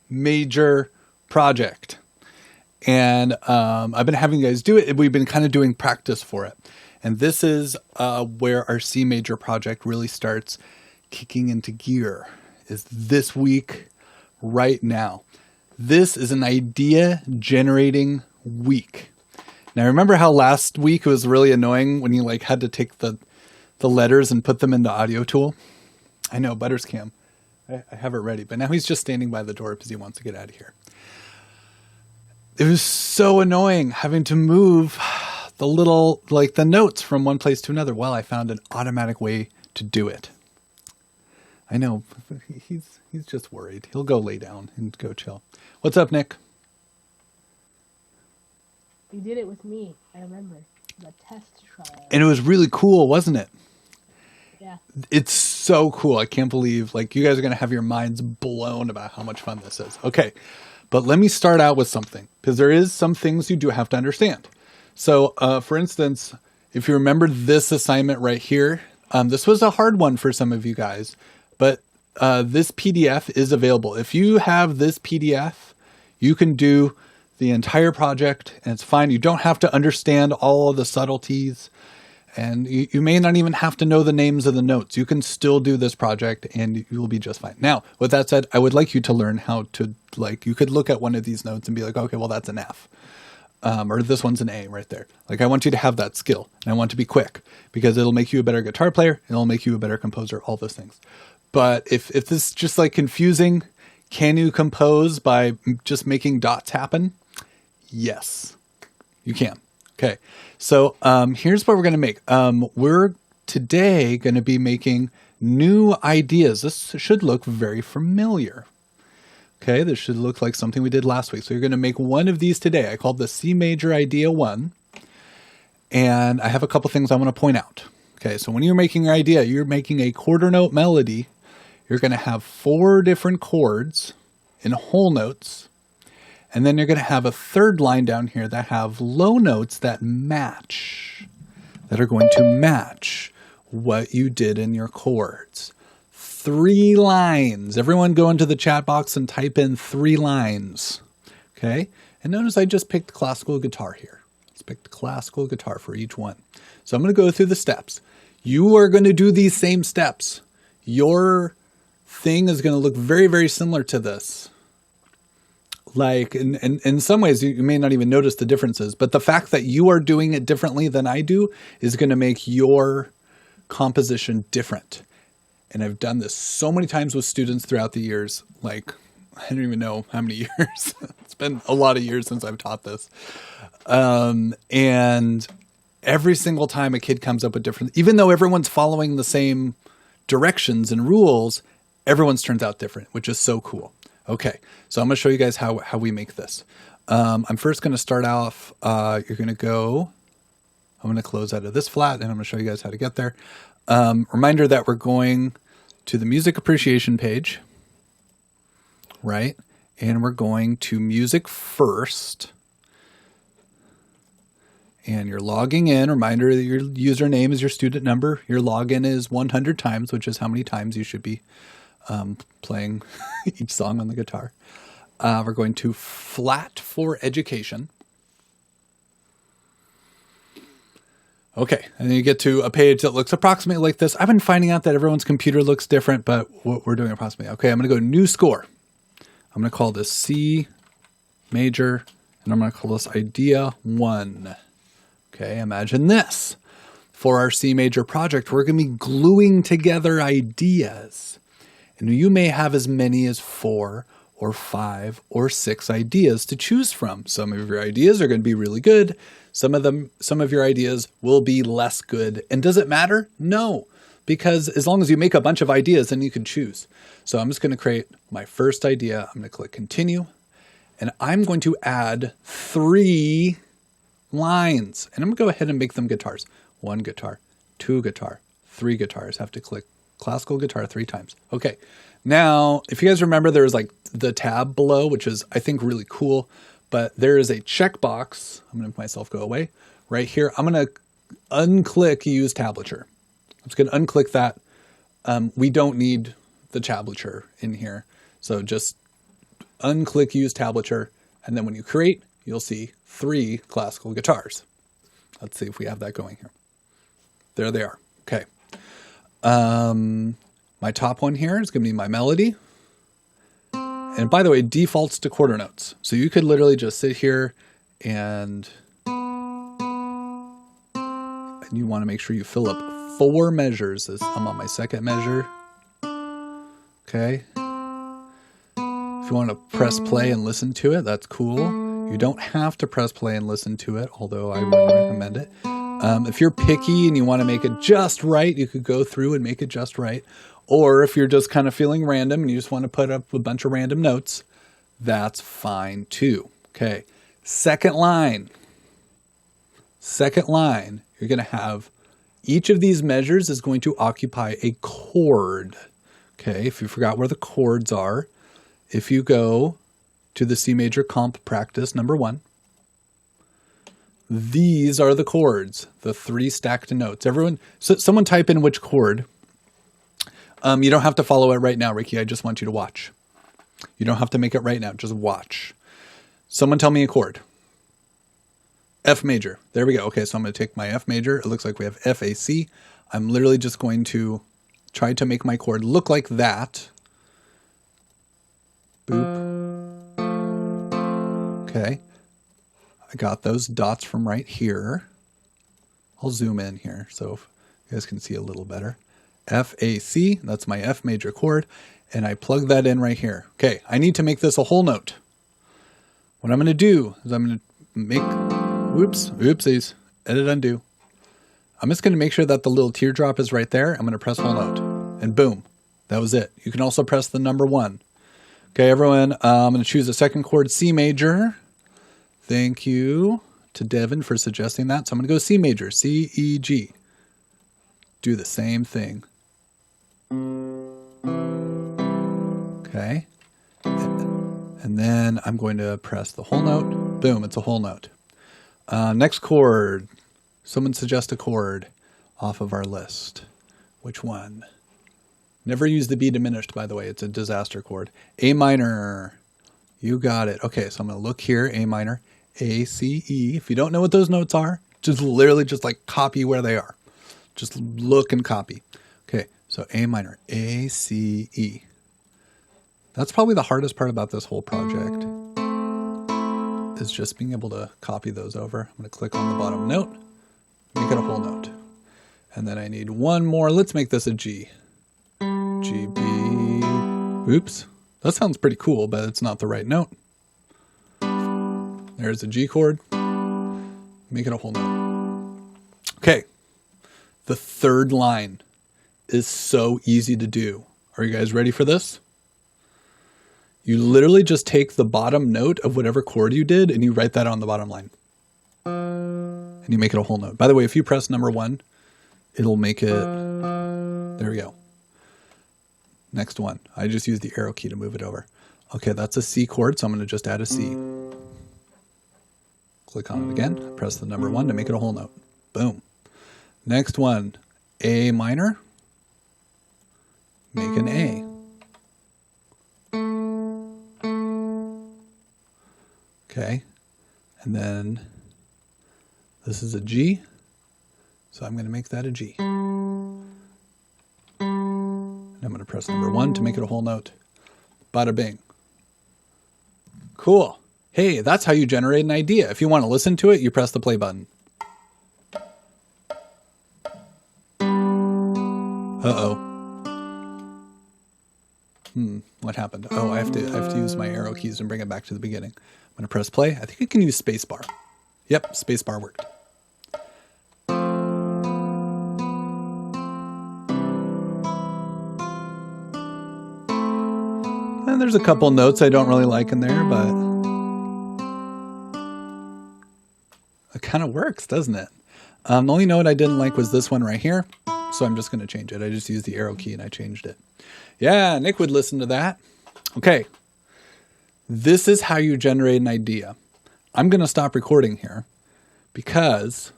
Major project. And I've been having you guys do it. We've been kind of doing practice for it. And this is where our C major project really starts kicking into gear, is this week, right now. This is an idea generating week. Now, remember how last week it was really annoying when you like had to take the letters and put them in the audio tool? I know, Butterscam. I have it ready, but now he's just standing by the door because he wants to get out of here. It was so annoying having to move the little, like the notes from one place to another. Well, I found an automatic way to do it. I know, he's just worried. He'll go lay down and go chill. What's up, Nick? You did it with me, I remember. The test trial. And it was really cool, wasn't it? Yeah. It's so cool. I can't believe, like, you guys are going to have your minds blown about how much fun this is. Okay. But let me start out with something, because there is some things you do have to understand. So, for instance, if you remember this assignment right here, this was a hard one for some of you guys, but this PDF is available. If you have this PDF, you can do the entire project, and it's fine. You don't have to understand all of the subtleties. And you may not even have to know the names of the notes. You can still do this project and you will be just fine. Now, with that said, I would like you to learn how to, like, you could look at one of these notes and be like, okay, well, that's an F. Or this one's an A right there. Like, I want you to have that skill and I want to be quick because it'll make you a better guitar player. It'll make you a better composer, all those things. But if this is just like confusing, can you compose by just making dots happen? Yes, you can. Okay, so here's what we're going to make. We're today going to be making new ideas. This should look very familiar. Okay, this should look like something we did last week. So you're going to make one of these today. I called the C Major Idea 1. And I have a couple things I want to point out. Okay, so when you're making your idea, you're making a quarter note melody. You're going to have 4 different chords in whole notes. And then you're going to have a third line down here that have low notes that match, that are going to match what you did in your chords. 3 lines. Everyone go into the chat box and type in 3 lines. Okay. And notice I just picked classical guitar here. Let's pick the classical guitar for each one. So I'm going to go through the steps. You are going to do these same steps. Your thing is going to look very, very similar to this. Like in some ways, you may not even notice the differences, but the fact that you are doing it differently than I do is going to make your composition different. And I've done this so many times with students throughout the years. Like, I don't even know how many years. It's been a lot of years since I've taught this. And every single time a kid comes up with different, even though everyone's following the same directions and rules, everyone's turns out different, which is so cool. Okay, so I'm going to show you guys how we make this. I'm first going to start off, you're going to go, I'm going to close out of this flat, and I'm going to show you guys how to get there. Reminder that we're going to the music appreciation page, right? And we're going to music first. And you're logging in. Reminder that your username is your student number. Your login is 100 times, which is how many times you should be playing each song on the guitar. We're going to flat for education. Okay, and then you get to a page that looks approximately like this. I've been finding out that everyone's computer looks different, but we're doing approximately. Okay, I'm going to go new score. I'm going to call this C major, and I'm going to call this idea 1. Okay, imagine this. For our C major project, we're going to be gluing together ideas. And you may have as many as 4 or 5 or 6 ideas to choose from. Some of your ideas are going to be really good. Some of your ideas will be less good. And does it matter? No, because as long as you make a bunch of ideas, then you can choose. So I'm just going to create my first idea. I'm going to click continue, and I'm going to add 3 lines, and I'm going to go ahead and make them guitars. 1 guitar, 2 guitar, 3 guitars. Have to click classical guitar 3 times. Okay. Now, if you guys remember, there's like the tab below, which is, I think, really cool, but there is a checkbox. I'm going to make myself go away right here. I'm going to unclick use tablature. I'm just going to unclick that. We don't need the tablature in here. So just unclick use tablature, and then when you create, you'll see 3 classical guitars. Let's see if we have that going here. There they are. Okay. My top one here is going to be my melody. And by the way, it defaults to quarter notes. So you could literally just sit here and you want to make sure you fill up 4 measures. I'm on my second measure. Okay. If you want to press play and listen to it, that's cool. You don't have to press play and listen to it, although I wouldn't recommend it. If you're picky and you want to make it just right, you could go through and make it just right. Or if you're just kind of feeling random and you just want to put up a bunch of random notes, that's fine too. Okay. Second line. Second line, you're going to have each of these measures is going to occupy a chord. Okay. If you forgot where the chords are, if you go to the C major comp practice number 1, these are the chords, the 3 stacked notes. Everyone, so someone type in which chord. You don't have to follow it right now, Ricky. I just want you to watch. You don't have to make it right now. Just watch. Someone tell me a chord. F major. There we go. Okay, so I'm going to take my F major. It looks like we have F, A, C. I'm literally just going to try to make my chord look like that. Boop. Okay. I got those dots from right here. I'll zoom in here so you guys can see a little better. F, A, C, that's my F major chord, and I plug that in right here. Okay, I need to make this a whole note. What I'm going to do is I'm going to make, oopsies, edit undo. I'm just going to make sure that the little teardrop is right there. I'm going to press whole note, and boom, that was it. You can also press the number 1. Okay, everyone, I'm going to choose a second chord, C major. Thank you to Devin for suggesting that. So I'm going to go C major, C, E, G. Do the same thing. Okay. And then I'm going to press the whole note. Boom, it's a whole note. Next chord. Someone suggest a chord off of our list. Which one? Never use the B diminished, by the way. It's a disaster chord. A minor. You got it. Okay, so I'm going to look here. A minor. A, C, E. If you don't know what those notes are, just literally just like copy where they are. Just look and copy. Okay, so A minor, A, C, E. That's probably the hardest part about this whole project, is just being able to copy those over. I'm going to click on the bottom note, make it a whole note. And then I need one more. Let's make this a G. G, B. Oops. That sounds pretty cool, but it's not the right note. There's a G chord. Make it a whole note. Okay. The third line is so easy to do. Are you guys ready for this? You literally just take the bottom note of whatever chord you did and you write that on the bottom line. And you make it a whole note. By the way, if you press number 1, it'll make it... There we go. Next one. I just used the arrow key to move it over. Okay, that's a C chord, so I'm going to just add a C. Click on it again. Press the number 1 to make it a whole note. Boom. Next one, A minor, make an A. Okay, and then this is a G, so I'm going to make that a G. And I'm going to press number 1 to make it a whole note. Bada bing. Cool. Hey, that's how you generate an idea. If you want to listen to it, you press the play button. Uh-oh. What happened? Oh, I have to use my arrow keys and bring it back to the beginning. I'm going to press play. I think I can use spacebar. Yep, spacebar worked. And there's a couple notes I don't really like in there, but it kind of works, doesn't it? The only note I didn't like was this one right here. So I'm just going to change it. I just used the arrow key and I changed it. Yeah, Nick would listen to that. Okay. This is how you generate an idea. I'm going to stop recording here because